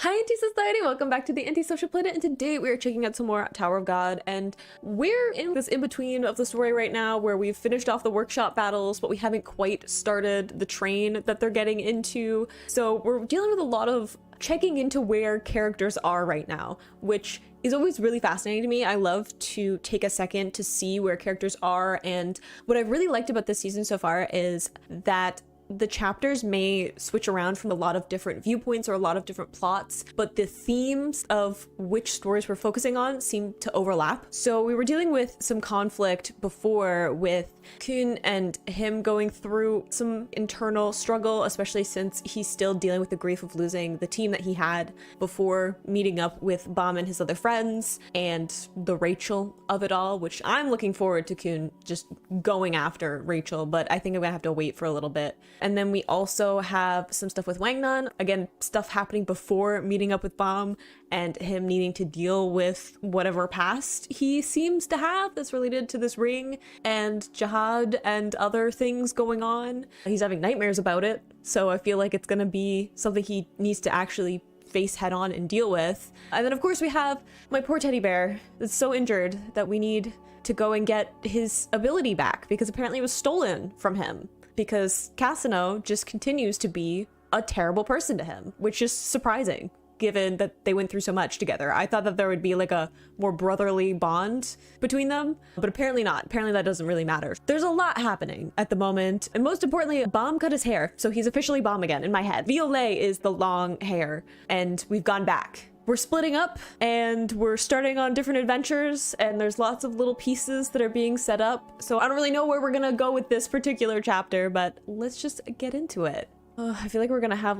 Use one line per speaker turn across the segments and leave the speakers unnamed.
Hi Anti-Society, welcome back to the Anti-Social Planet, and today we are checking out some more Tower of God, and we're in this in-between of the story right now where we've finished off the workshop battles, but we haven't quite started the train that they're getting into. So we're dealing with a lot of checking into where characters are right now, which is always really fascinating to me. I love to take a second to see where characters are, and what I've really liked about this season so far is that the chapters may switch around from a lot of different viewpoints or a lot of different plots, but the themes of which stories we're focusing on seem to overlap. So we were dealing with some conflict before with Kun and him going through some internal struggle, especially since he's still dealing with the grief of losing the team that he had before meeting up with Bam and his other friends, and the Rachel of it all, which I'm looking forward to Kun just going after Rachel, but I think I'm gonna have to wait for a little bit. And then we also have some stuff with Wangnan, again, stuff happening before meeting up with Bam and him needing to deal with whatever past he seems to have that's related to this ring and Jihad and other things going on. He's having nightmares about it, so I feel like it's gonna be something he needs to actually face head on and deal with. And then of course we have my poor teddy bear that's so injured that we need to go and get his ability back because apparently it was stolen from him, because Cassino just continues to be a terrible person to him, which is surprising given that they went through so much together. I thought that there would be like a more brotherly bond between them, but apparently not. Apparently that doesn't really matter. There's a lot happening at the moment, and most importantly, Bam cut his hair, so he's officially Bam again in my head. Violet is the long hair, and we've gone back. We're splitting up and we're starting on different adventures, and there's lots of little pieces that are being set up. So I don't really know where we're gonna go with this particular chapter, but let's just get into it. I feel like we're gonna have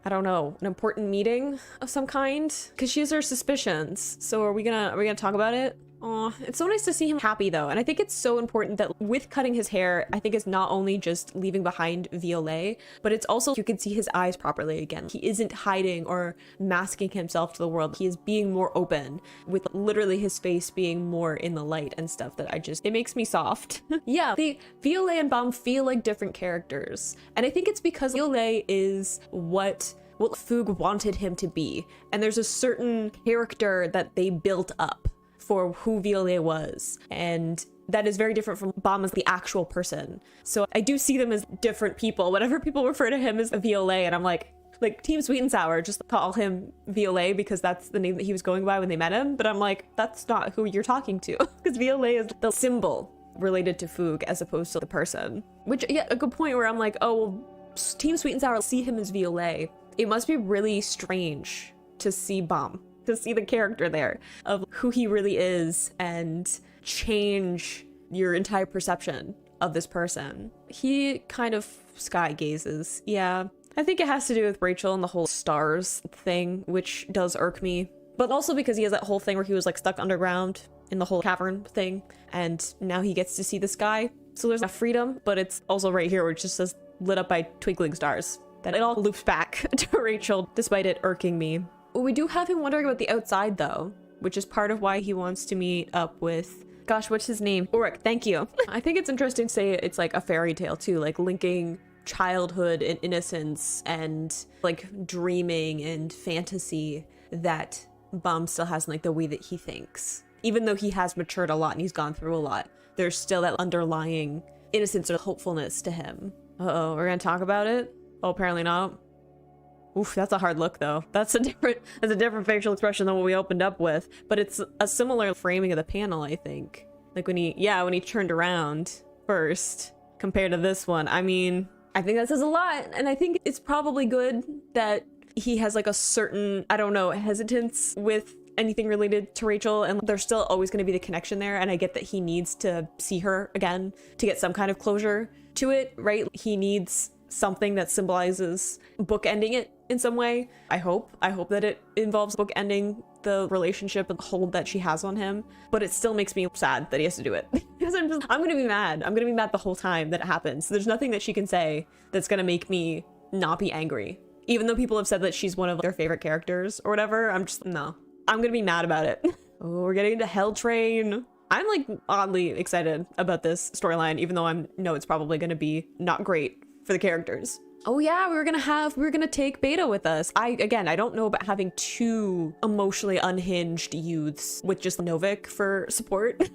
I don't know, an important meeting of some kind, because she has her suspicions. So are we gonna talk about it? Oh, it's so nice to see him happy though. And I think it's so important that with cutting his hair, I think it's not only just leaving behind Violet, but it's also you can see his eyes properly again. He isn't hiding or masking himself to the world. He is being more open, with literally his face being more in the light and stuff that it makes me soft. Yeah, the Violet and Bam feel like different characters. And I think it's because Violet is what Foog wanted him to be. And there's a certain character that they built up for who Violet was, and that is very different from Bam as the actual person. So I do see them as different people. Whenever people refer to him as Violet, and I'm like Team Sweet and Sour, just call him Violet because that's the name that he was going by when they met him. But I'm like, that's not who you're talking to, because Violet is the symbol related to Foog as opposed to the person. Which, yeah, a good point where I'm like, oh, well, Team Sweet and Sour see him as Violet. It must be really strange to see Bam, to see the character there of who he really is and change your entire perception of this person. He kind of sky gazes. Yeah, I think it has to do with Rachel and the whole stars thing, which does irk me, but also because he has that whole thing where he was like stuck underground in the whole cavern thing, and now he gets to see the sky. So there's a freedom, but it's also right here where it just says lit up by twinkling stars, that it all loops back to Rachel despite it irking me. We do have him wondering about the outside though, which is part of why he wants to meet up with, gosh, what's his name? Ulrich, thank you. I think it's interesting to say it's like a fairy tale too, like linking childhood and innocence and like dreaming and fantasy that Bam still has in like the way that he thinks. Even though he has matured a lot and he's gone through a lot, there's still that underlying innocence or hopefulness to him. Uh-oh, we're gonna talk about it? Oh, apparently not. Oof, that's a hard look though. That's a different facial expression than what we opened up with, but it's a similar framing of the panel, I think. Like when he turned around first compared to this one. I mean, I think that says a lot, and I think it's probably good that he has like a certain, I don't know, hesitance with anything related to Rachel, and there's still always going to be the connection there, and I get that he needs to see her again to get some kind of closure to it, right? He needs something that symbolizes bookending it in some way. I hope that it involves bookending the relationship and the hold that she has on him, but it still makes me sad that he has to do it. Because I'm gonna be mad. I'm gonna be mad the whole time that it happens. There's nothing that she can say that's gonna make me not be angry. Even though people have said that she's one of their favorite characters or whatever, no. I'm gonna be mad about it. Oh, we're getting into Hell Train. I'm like oddly excited about this storyline, even though I know it's probably gonna be not great for the characters. Oh yeah, we were gonna take Beta with us. I don't know about having two emotionally unhinged youths with just Novik for support.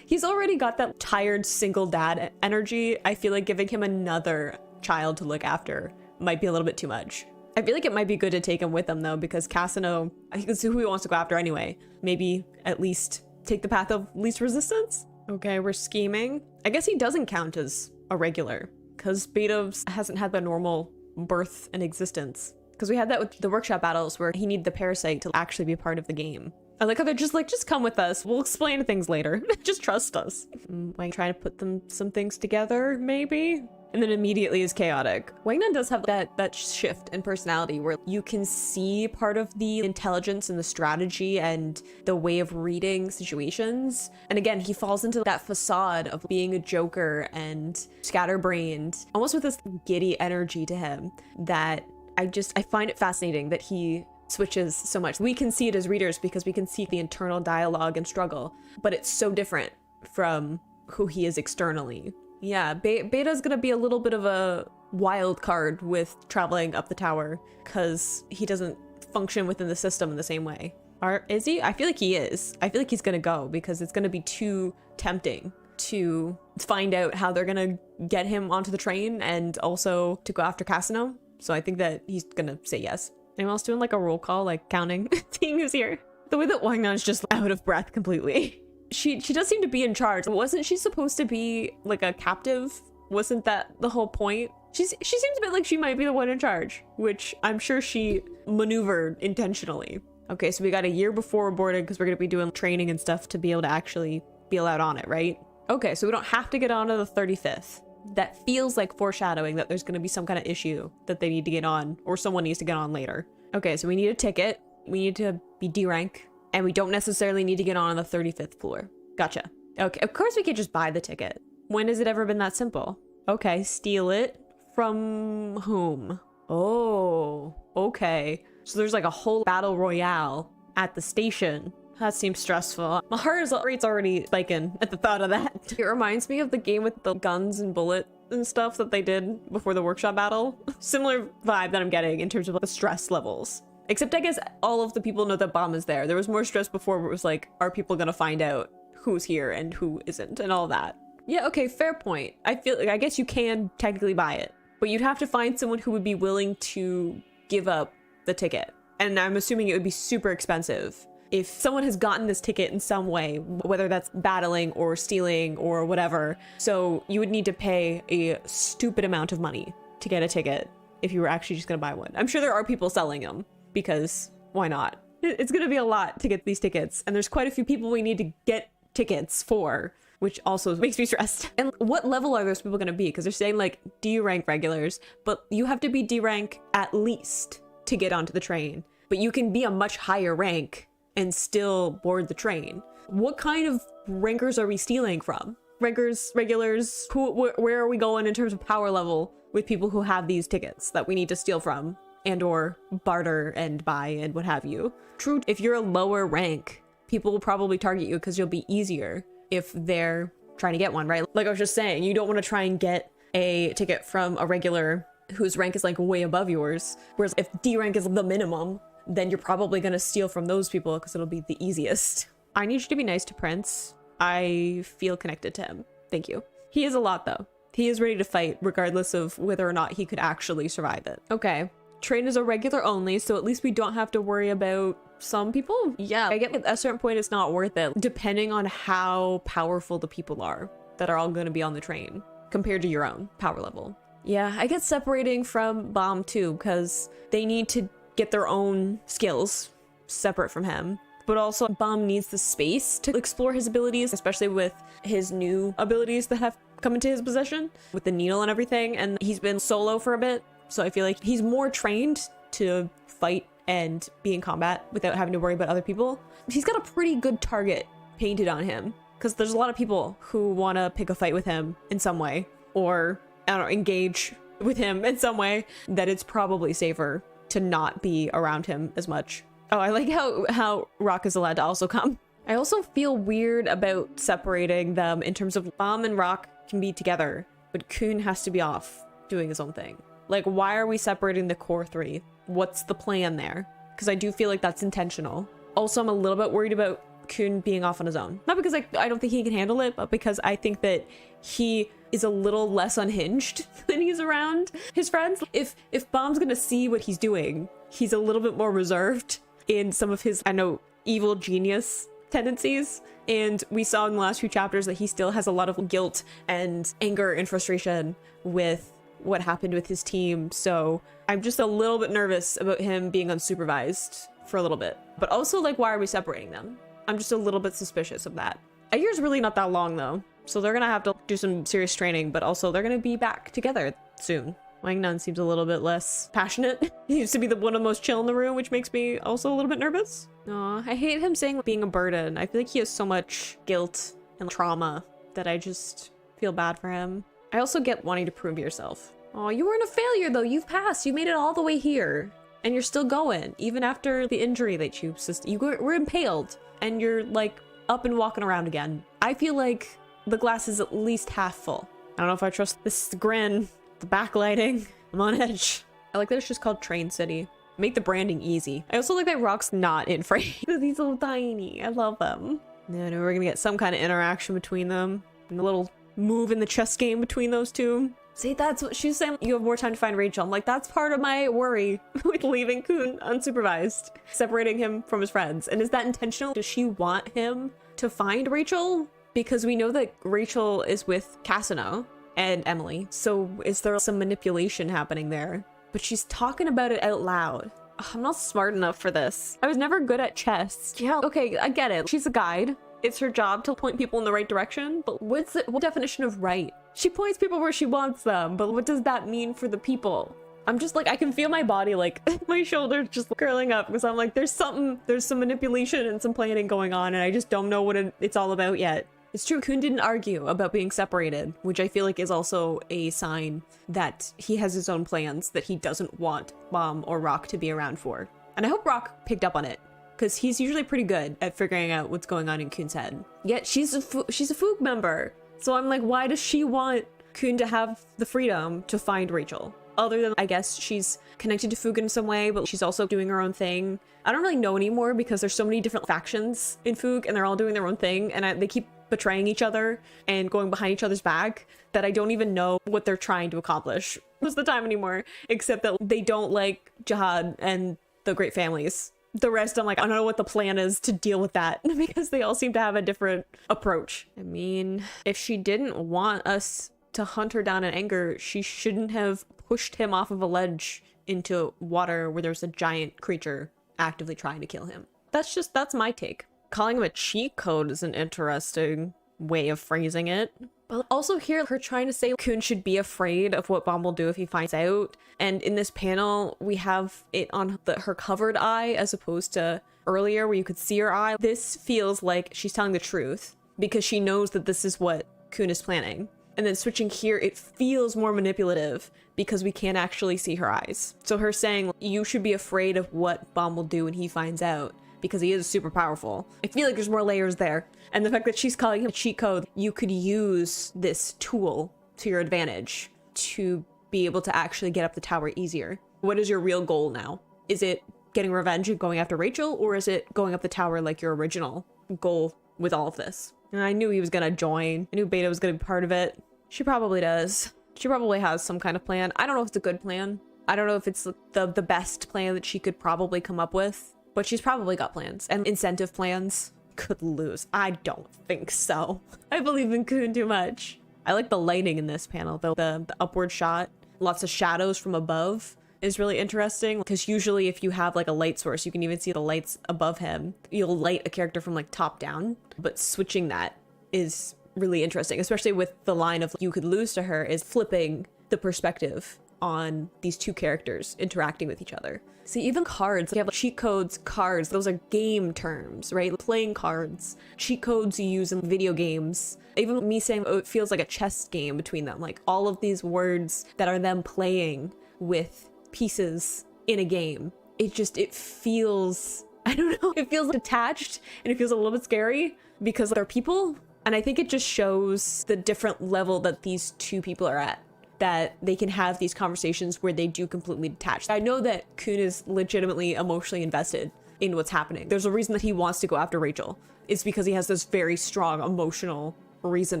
He's already got that tired single dad energy. I feel like giving him another child to look after might be a little bit too much. I feel like it might be good to take him with him though, because Cassino, I can see who he wants to go after anyway. Maybe at least take the path of least resistance. Okay, we're scheming. I guess he doesn't count as a regular, because Beta hasn't had the normal birth and existence. Because we had that with the workshop battles where he needed the parasite to actually be a part of the game. I like how they're just like, just come with us. We'll explain things later. Just trust us. Like trying to put some things together, maybe? And then immediately is chaotic. Wangnan does have that shift in personality where you can see part of the intelligence and the strategy and the way of reading situations. And again, he falls into that facade of being a joker and scatterbrained, almost with this giddy energy to him that I find it fascinating that he switches so much. We can see it as readers because we can see the internal dialogue and struggle, but it's so different from who he is externally. Yeah, Beta's gonna be a little bit of a wild card with traveling up the tower because he doesn't function within the system in the same way. Or is he? I feel like he is. I feel like he's gonna go because it's gonna be too tempting to find out how they're gonna get him onto the train and also to go after Cassino. So I think that he's gonna say yes. Anyone else doing like a roll call, like counting, seeing who's here? The way that Wangnan is just out of breath completely. She does seem to be in charge. Wasn't she supposed to be like a captive? Wasn't that the whole point? She seems a bit like she might be the one in charge, which I'm sure she maneuvered intentionally. Okay, so we got a year before we're boarded because we're gonna be doing training and stuff to be able to actually be allowed on it, right? Okay, so we don't have to get on to the 35th. That feels like foreshadowing that there's gonna be some kind of issue that they need to get on, or someone needs to get on later. Okay, so we need a ticket. We need to be D rank. And we don't necessarily need to get on the 35th floor. Gotcha. Okay, of course we could just buy the ticket. When has it ever been that simple? Okay, steal it from whom? Oh, okay. So there's like a whole battle royale at the station. That seems stressful. My heart rate's already spiking at the thought of that. It reminds me of the game with the guns and bullet and stuff that they did before the workshop battle. Similar vibe that I'm getting in terms of the stress levels. Except I guess all of the people know that Bomb is there. There was more stress before where it was like, are people gonna find out who's here and who isn't and all that. Yeah, okay, fair point. I feel like, I guess you can technically buy it, but you'd have to find someone who would be willing to give up the ticket. And I'm assuming it would be super expensive. If someone has gotten this ticket in some way, whether that's battling or stealing or whatever, so you would need to pay a stupid amount of money to get a ticket if you were actually just gonna buy one. I'm sure there are people selling them. Because why not? It's gonna be a lot to get these tickets, and there's quite a few people we need to get tickets for, which also makes me stressed. And what level are those people gonna be? Because they're saying like D rank regulars, but you have to be D rank at least to get onto the train. But you can be a much higher rank and still board the train. What kind of rankers are we stealing from? Rankers, regulars, where are we going in terms of power level with people who have these tickets that we need to steal from? And or barter and buy and what have you. True, if you're a lower rank, people will probably target you because you'll be easier if they're trying to get one, right? Like I was just saying, you don't want to try and get a ticket from a regular whose rank is like way above yours. Whereas if D rank is the minimum, then you're probably going to steal from those people because it'll be the easiest. I need you to be nice to Prince. I feel connected to him. Thank you. He is a lot though. He is ready to fight regardless of whether or not he could actually survive it. Okay. Train is a regular only, so at least we don't have to worry about some people. Yeah, I get at a certain point it's not worth it, depending on how powerful the people are that are all going to be on the train compared to your own power level. Yeah, I get separating from Bomb too, because they need to get their own skills separate from him. But also Bomb needs the space to explore his abilities, especially with his new abilities that have come into his possession with the needle and everything. And he's been solo for a bit. So I feel like he's more trained to fight and be in combat without having to worry about other people. He's got a pretty good target painted on him because there's a lot of people who want to pick a fight with him in some way or, I don't know, engage with him in some way that it's probably safer to not be around him as much. Oh, I like how Rock is allowed to also come. I also feel weird about separating them in terms of Bomb and Rock can be together, but Kun has to be off doing his own thing. Like, why are we separating the core three? What's the plan there? Because I do feel like that's intentional. Also, I'm a little bit worried about Kun being off on his own. Not because I don't think he can handle it, but because I think that he is a little less unhinged when he's around his friends. If Bomb's gonna see what he's doing, he's a little bit more reserved in some of his, I know, evil genius tendencies. And we saw in the last few chapters that he still has a lot of guilt and anger and frustration with what happened with his team. So I'm just a little bit nervous about him being unsupervised for a little bit. But also, like, why are we separating them? I'm just a little bit suspicious of that. A year's really not that long though, so they're gonna have to do some serious training, but also they're gonna be back together soon. Wang Nun seems a little bit less passionate. He used to be the one of the most chill in the room, which makes me also a little bit nervous. Aw, I hate him saying being a burden. I feel like he has so much guilt and trauma that I just feel bad for him. I also get wanting to prove yourself. Oh, you weren't a failure though. You've passed. You made it all the way here. And you're still going, even after the injury that you were impaled. And you're like up and walking around again. I feel like the glass is at least half full. I don't know if I trust this grin, the backlighting. I'm on edge. I like that it's just called Train City. Make the branding easy. I also like that Rock's not in frame. He's so tiny. I love them. And we're gonna get some kind of interaction between them. And a little move in the chess game between those two. See, that's what she's saying. You have more time to find Rachel. I'm like, that's part of my worry with leaving Kun unsupervised, separating him from his friends. And is that intentional? Does she want him to find Rachel? Because we know that Rachel is with Cassino and Emily. So is there some manipulation happening there? But she's talking about it out loud. Ugh, I'm not smart enough for this. I was never good at chess. Yeah, okay, I get it. She's a guide. It's her job to point people in the right direction, but what definition of right? She points people where she wants them, but what does that mean for the people? I'm just like, I can feel my body, like, my shoulders just curling up, because I'm like, there's some manipulation and some planning going on, and I just don't know what it's all about yet. It's true, Kun didn't argue about being separated, which I feel like is also a sign that he has his own plans that he doesn't want Bomb or Rock to be around for. And I hope Rock picked up on it, because he's usually pretty good at figuring out what's going on in Kun's head. Yet she's a Foog member. So I'm like, why does she want Kun to have the freedom to find Rachel? Other than, I guess, she's connected to Foog in some way, but she's also doing her own thing. I don't really know anymore because there's so many different factions in Foog and they're all doing their own thing. And they keep betraying each other and going behind each other's back that I don't even know what they're trying to accomplish most of the time anymore, except that they don't like Jihad and the Great Families. The rest, I'm like, I don't know what the plan is to deal with that because they all seem to have a different approach. I mean, if she didn't want us to hunt her down in anger, she shouldn't have pushed him off of a ledge into water where there's a giant creature actively trying to kill him. That's my take. Calling him a cheat code is an interesting way of phrasing it. But also here, her trying to say Kun should be afraid of what Bomb will do if he finds out. And in this panel, we have it on her covered eye as opposed to earlier where you could see her eye. This feels like she's telling the truth because she knows that this is what Kun is planning. And then switching here, it feels more manipulative because we can't actually see her eyes. So her saying, you should be afraid of what Bomb will do when he finds out because he is super powerful. I feel like there's more layers there. And the fact that she's calling him a cheat code, you could use this tool to your advantage to be able to actually get up the tower easier. What is your real goal now? Is it getting revenge and going after Rachel, or is it going up the tower like your original goal with all of this? And I knew he was gonna join. I knew Beta was gonna be part of it. She probably does. She probably has some kind of plan. I don't know if it's a good plan. I don't know if it's the best plan that she could probably come up with, but she's probably got plans and incentive plans. Could lose. I don't think so. I believe in Kun too much. I like the lighting in this panel though. The upward shot, lots of shadows from above is really interesting because usually if you have like a light source, you can even see the lights above him. You'll light a character from like top down, but switching that is really interesting, especially with the line of you could lose to her is flipping the perspective on these two characters interacting with each other. See, even cards, you have like cheat codes, cards, those are game terms, right? Playing cards, cheat codes you use in video games. Even me saying, oh, it feels like a chess game between them. Like all of these words that are them playing with pieces in a game. It feels, I don't know, it feels detached and it feels a little bit scary because they're people. And I think it just shows the different level that these two people are at. that they can have these conversations where they do completely detach. I know that Kun is legitimately emotionally invested in what's happening. There's a reason that he wants to go after Rachel. It's because he has this very strong emotional reason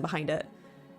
behind it.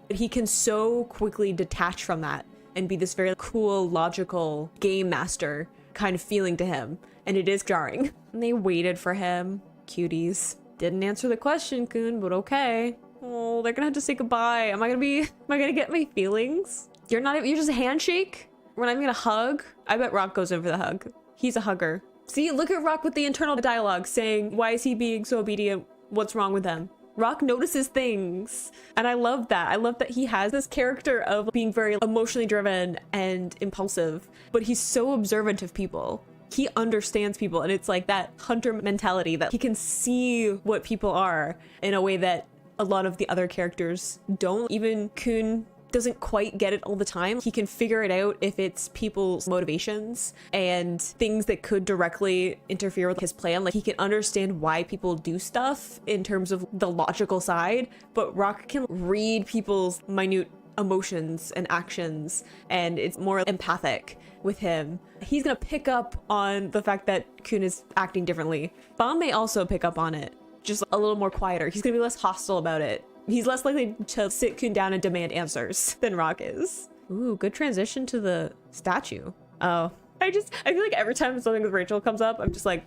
But he can so quickly detach from that and be this very cool, logical game master kind of feeling to him. And it is jarring. And they waited for him. Cuties. Didn't answer the question, Kun, but okay. Oh, they're gonna have to say goodbye. Am I gonna get my feelings? You're just a handshake? We're not even gonna hug? I bet Rock goes in for the hug. He's a hugger. See, look at Rock with the internal dialogue saying, why is he being so obedient? What's wrong with him? Rock notices things. And I love that. I love that he has this character of being very emotionally driven and impulsive, but he's so observant of people. He understands people, and it's like that hunter mentality that he can see what people are in a way that a lot of the other characters don't. Even Kun doesn't quite get it all the time. He can figure it out if it's people's motivations and things that could directly interfere with his plan. Like, he can understand why people do stuff in terms of the logical side, but Rock can read people's minute emotions and actions, and it's more empathic with him. He's gonna pick up on the fact that Kun is acting differently. Bom may also pick up on it, just a little more quieter. He's gonna be less hostile about it. He's less likely to sit Kun down and demand answers than Rock is. Ooh, good transition to the statue. Oh, I feel like every time something with Rachel comes up, I'm just like,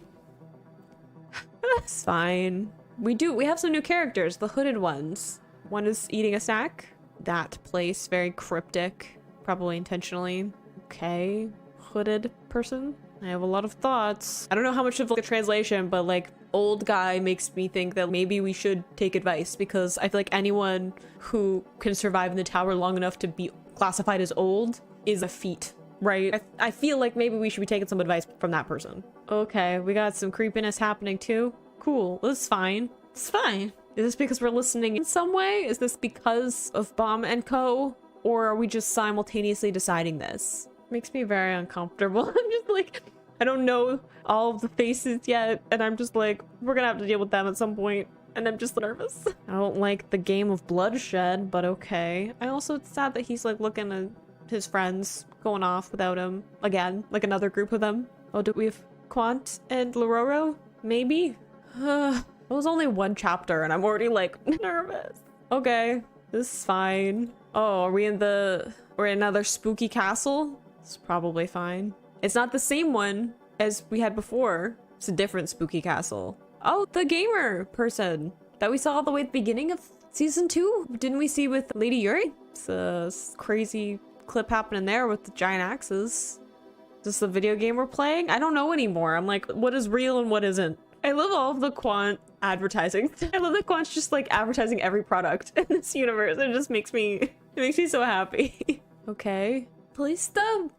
it's fine. We have some new characters, the hooded ones. One is eating a snack. That place, very cryptic, probably intentionally. Okay, hooded person. I have a lot of thoughts. I don't know how much of the translation, but like, old guy makes me think that maybe we should take advice, because I feel like anyone who can survive in the tower long enough to be classified as old is a feat, right? I feel like maybe we should be taking some advice from that person. Okay, we got some creepiness happening too. Cool, this is fine. It's fine. Is this because we're listening in some way? Is this because of Bom and Co? Or are we just simultaneously deciding this? Makes me very uncomfortable. I'm just like, I don't know all of the faces yet, and I'm just like, we're gonna have to deal with them at some point, and I'm just nervous. I don't like the game of bloodshed, but okay. It's sad that he's like looking at his friends going off without him again, like another group of them. Oh, do we have Quant and Lororo? Maybe? It was only one chapter and I'm already like nervous. Okay, this is fine. Oh, we're in another spooky castle? It's probably fine. It's not the same one as we had before. It's a different spooky castle. Oh, the gamer person that we saw all the way at the beginning of season 2. Didn't we see with Lady Yuri? It's a crazy clip happening there with the giant axes. Is this the video game we're playing? I don't know anymore. I'm like, what is real and what isn't? I love all of the Quant advertising. I love that Quant's just like advertising every product in this universe. It just makes me so happy. Okay. Polista?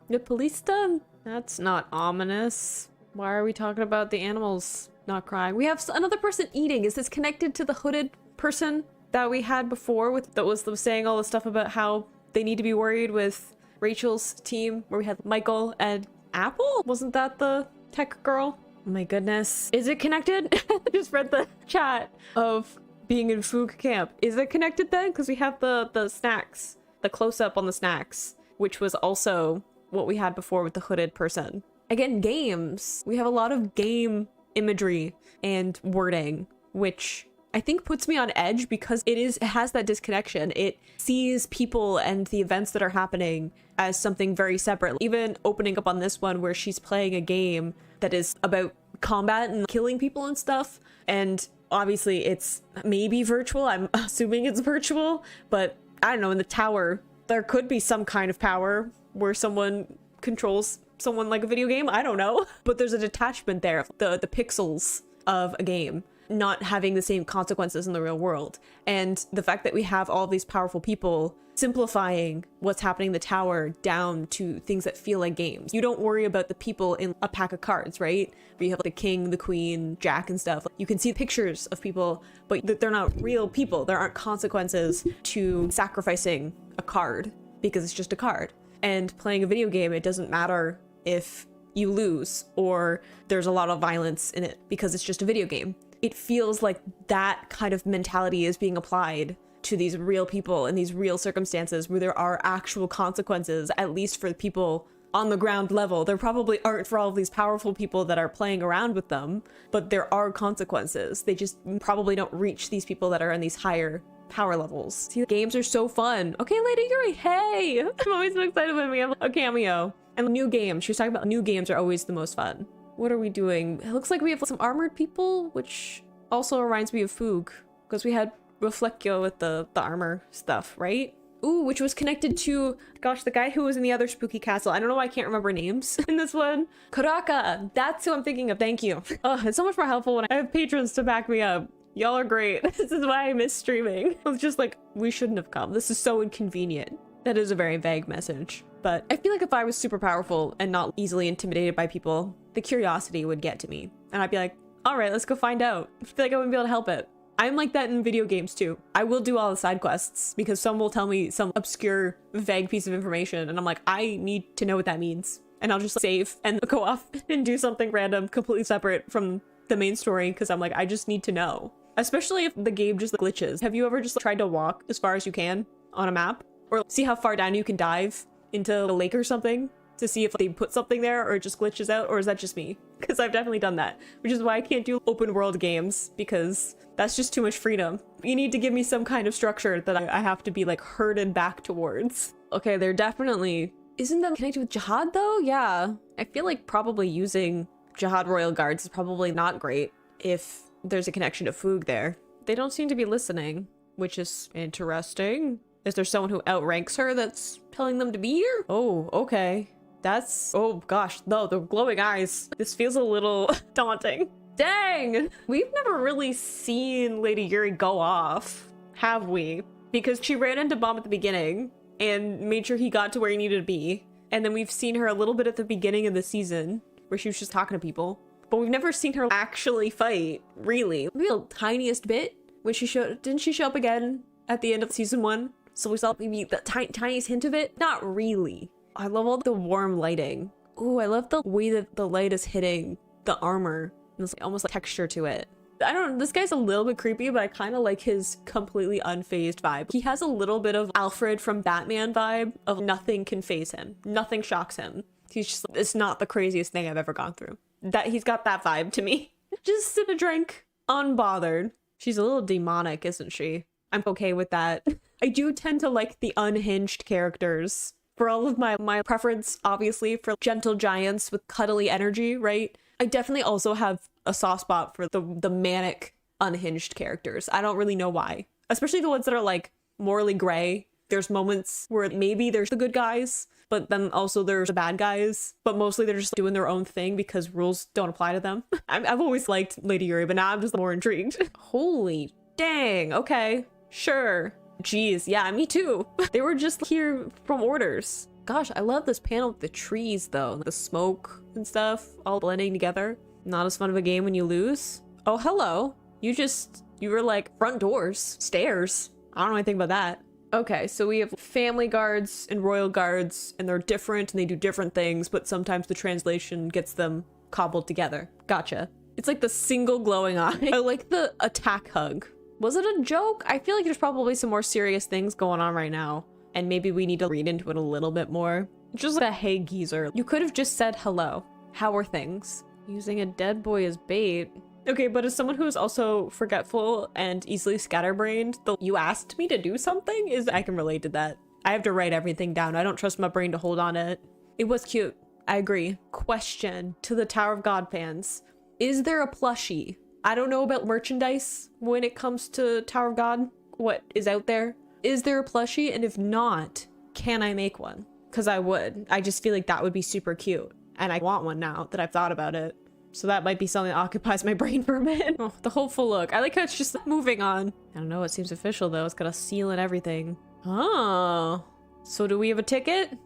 The Polista? That's not ominous. Why are we talking about the animals not crying? We have another person eating. Is this connected to the hooded person that we had before that was saying all the stuff about how they need to be worried with Rachel's team, where we had Michael and Apple? Wasn't that the tech girl? Oh my goodness. Is it connected? I just read the chat of being in Foog Camp. Is it connected then? Because we have the snacks, the close-up on the snacks, which was also what we had before with the hooded person. Again, games. We have a lot of game imagery and wording, which I think puts me on edge because it has that disconnection. It sees people and the events that are happening as something very separate. Even opening up on this one where she's playing a game that is about combat and killing people and stuff. And obviously it's maybe virtual. I'm assuming it's virtual, but I don't know, in the tower, there could be some kind of power where someone controls someone like a video game. I don't know, but there's a detachment there, the pixels of a game not having the same consequences in the real world. And the fact that we have all these powerful people simplifying what's happening in the tower down to things that feel like games. You don't worry about the people in a pack of cards, right? Where you have the king, the queen, Jack and stuff. You can see pictures of people, but they're not real people. There aren't consequences to sacrificing a card because it's just a card. And playing a video game, it doesn't matter if you lose or there's a lot of violence in it because it's just a video game. It feels like that kind of mentality is being applied to these real people in these real circumstances where there are actual consequences, at least for the people on the ground level. There probably aren't for all of these powerful people that are playing around with them, but there are consequences. They just probably don't reach these people that are in these higher power levels. See, the games are so fun. Okay, Lady Yuri, hey! I'm always so excited when we have a cameo. And new games. She was talking about new games are always the most fun. What are we doing? It looks like we have some armored people, which also reminds me of Foog, because we had Reflectio with the armor stuff, right? Ooh, which was connected to, gosh, the guy who was in the other spooky castle. I don't know why I can't remember names in this one. Karaka, that's who I'm thinking of. Thank you. Oh, it's so much more helpful when I have patrons to back me up. Y'all are great. This is why I miss streaming. I was just like, we shouldn't have come. This is so inconvenient. That is a very vague message. But I feel like if I was super powerful and not easily intimidated by people, the curiosity would get to me. And I'd be like, all right, let's go find out. I feel like I wouldn't be able to help it. I'm like that in video games too. I will do all the side quests because someone will tell me some obscure, vague piece of information. And I'm like, I need to know what that means. And I'll just save and go off and do something random, completely separate from the main story. Because I'm like, I just need to know. Especially if the game just glitches. Have you ever just tried to walk as far as you can on a map? Or see how far down you can dive into a lake or something to see if they put something there or it just glitches out? Or is that just me? Because I've definitely done that, which is why I can't do open world games, because that's just too much freedom. You need to give me some kind of structure that I have to be like herded back towards. Okay, they're definitely... Isn't that connected with Jihad though? Yeah. I feel like probably using Jihad Royal Guards is probably not great if there's a connection to Foog there. They don't seem to be listening, which is interesting. Is there someone who outranks her that's telling them to be here? Oh, okay. That's... Oh gosh, no, the glowing eyes. This feels a little daunting. Dang! We've never really seen Lady Yuri go off, have we? Because she ran into Bomb at the beginning and made sure he got to where he needed to be. And then we've seen her a little bit at the beginning of the season where she was just talking to people. But we've never seen her actually fight, really. Maybe the tiniest bit when she showed... Didn't she show up again at the end of season 1? So we saw maybe the tiniest hint of it? Not really. I love all the warm lighting. Ooh, I love the way that the light is hitting the armor. There's almost like texture to it. I don't know, this guy's a little bit creepy, but I kind of like his completely unfazed vibe. He has a little bit of Alfred from Batman vibe of nothing can faze him. Nothing shocks him. He's just, it's not the craziest thing I've ever gone through. That he's got that vibe to me. Just sip a drink, unbothered. She's a little demonic, isn't she? I'm okay with that. I do tend to like the unhinged characters. For all of my preference, obviously, for gentle giants with cuddly energy, right? I definitely also have a soft spot for the manic, unhinged characters. I don't really know why. Especially the ones that are like morally gray. There's moments where maybe there's the good guys, but then also there's the bad guys. But mostly they're just doing their own thing because rules don't apply to them. I've always liked Lady Yuri, but now I'm just more intrigued. Holy dang, okay, sure. Jeez, yeah, me too. They were just here from orders. Gosh, I love this panel with the trees though. The smoke and stuff all blending together. Not as fun of a game when you lose. Oh, hello. You were like front doors, stairs. I don't know anything about that. Okay, so we have family guards and royal guards, and they're different and they do different things, but sometimes the translation gets them cobbled together. Gotcha. It's like the single glowing eye. I like the attack hug. Was it a joke? I feel like there's probably some more serious things going on right now, and maybe we need to read into it a little bit more. Just like a hey geezer. You could have just said hello. How are things? Using a dead boy as bait. Okay, but as someone who is also forgetful and easily scatterbrained, you asked me to do something I can relate to that. I have to write everything down. I don't trust my brain to hold on to it. It was cute. I agree. Question to the Tower of God fans. Is there a plushie? I don't know about merchandise when it comes to Tower of God. What is out there? Is there a plushie? And if not, can I make one? Because I would. I just feel like that would be super cute. And I want one now that I've thought about it. So that might be something that occupies my brain for a minute. Oh, the hopeful look. I like how it's just moving on. I don't know. It seems official though. It's got a seal and everything. Oh. So do we have a ticket? Is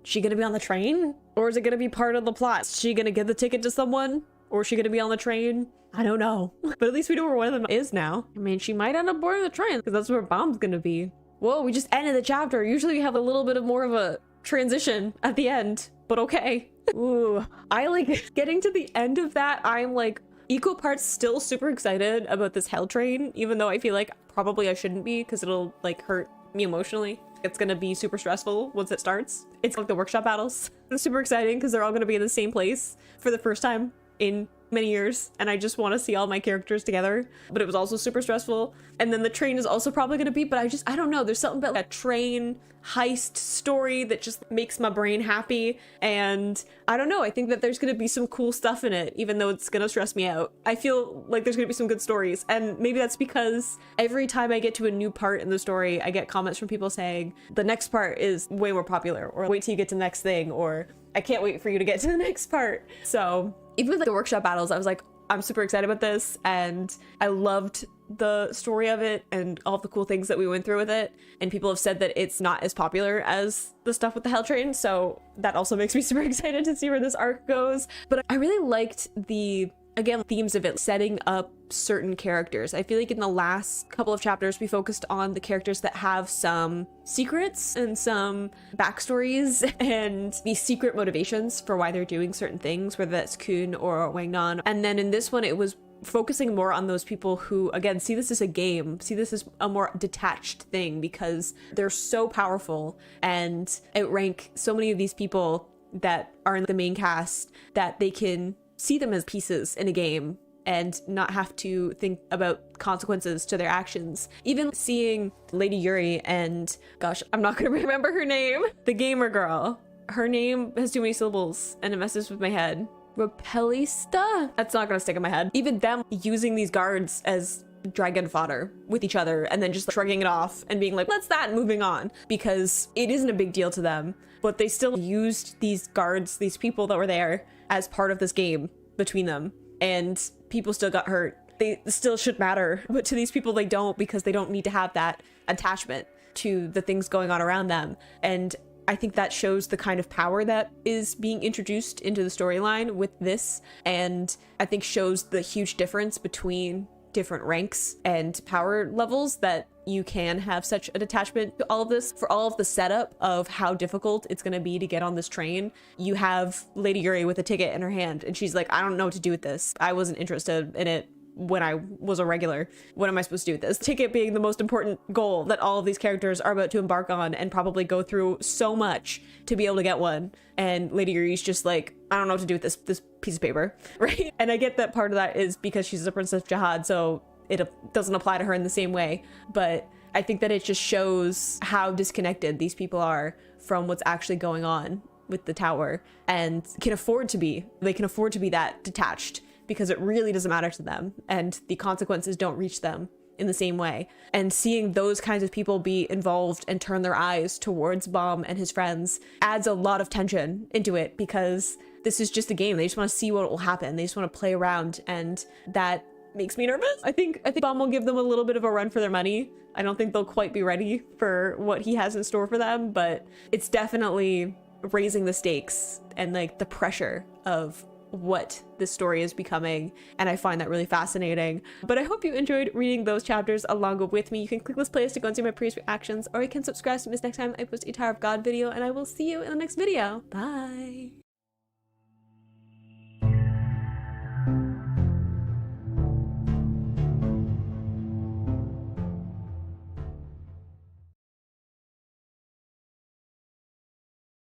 she gonna be on the train? Or is it gonna be part of the plot? Is she gonna give the ticket to someone? Or is she gonna be on the train? I don't know. But at least we know where one of them is now. I mean, she might end up boarding the train because that's where Bomb's gonna be. Whoa, we just ended the chapter. Usually we have a little bit of more of a transition at the end, but okay. Ooh, I like getting to the end of that. I'm like, Equal parts still super excited about this hell train, even though I feel like probably I shouldn't be because it'll like hurt me emotionally. It's gonna be super stressful once it starts. It's like the workshop battles. It's super exciting because they're all gonna be in the same place for the first time in many years, and I just want to see all my characters together. But it was also super stressful. And then the train is also probably gonna be, but I don't know, there's something about a train heist story that just makes my brain happy. And I don't know, I think that there's gonna be some cool stuff in it, even though it's gonna stress me out. I feel like there's gonna be some good stories, and maybe that's because every time I get to a new part in the story, I get comments from people saying the next part is way more popular, or wait till you get to the next thing, or I can't wait for you to get to the next part. So even with like, the workshop battles, I was like, I'm super excited about this, and I loved the story of it and all the cool things that we went through with it. And people have said that it's not as popular as the stuff with the Hell Train, so that also makes me super excited to see where this arc goes. But I really liked the, again, themes of it, setting up certain characters. I feel like in the last couple of chapters, we focused on the characters that have some secrets and some backstories and these secret motivations for why they're doing certain things, whether that's Kun or Wang Nan. And then in this one, it was focusing more on those people who, again, see this as a game, see this as a more detached thing, because they're so powerful and outrank so many of these people that are in the main cast that they can see them as pieces in a game and not have to think about consequences to their actions. Even seeing Lady Yuri and, gosh, I'm not gonna remember her name, the gamer girl. Her name has too many syllables and it messes with my head. Repelista? That's not gonna stick in my head. Even them using these guards as dragon fodder with each other and then just shrugging it off and being like, let's that and moving on, because it isn't a big deal to them, but they still used these guards, these people that were there, as part of this game between them, and people still got hurt. They still should matter, but to these people they don't, because they don't need to have that attachment to the things going on around them. And I think that shows the kind of power that is being introduced into the storyline with this, and I think shows the huge difference between different ranks and power levels, that you can have such an attachment to all of this. For all of the setup of how difficult it's going to be to get on this train, you have Lady Yuri with a ticket in her hand and she's like, I don't know what to do with this. I wasn't interested in it when I was a regular. What am I supposed to do with this? Ticket being the most important goal that all of these characters are about to embark on and probably go through so much to be able to get one. And Lady Yuri's just like, I don't know what to do with this piece of paper, right? And I get that part of that is because she's a Princess Jihad, so it doesn't apply to her in the same way. But I think that it just shows how disconnected these people are from what's actually going on with the tower, and can afford to be. They can afford to be that detached, because it really doesn't matter to them and the consequences don't reach them in the same way. And seeing those kinds of people be involved and turn their eyes towards Baum and his friends adds a lot of tension into it, because this is just a game. They just want to see what will happen. They just want to play around, and that makes me nervous. I think Baum will give them a little bit of a run for their money. I don't think they'll quite be ready for what he has in store for them, but it's definitely raising the stakes and like the pressure of what this story is becoming, and I find that really fascinating. But I hope you enjoyed reading those chapters along with me. You can click this playlist to go and see my previous reactions, or you can subscribe to miss next time I post a Tower of God video, and I will see you in the next video. Bye!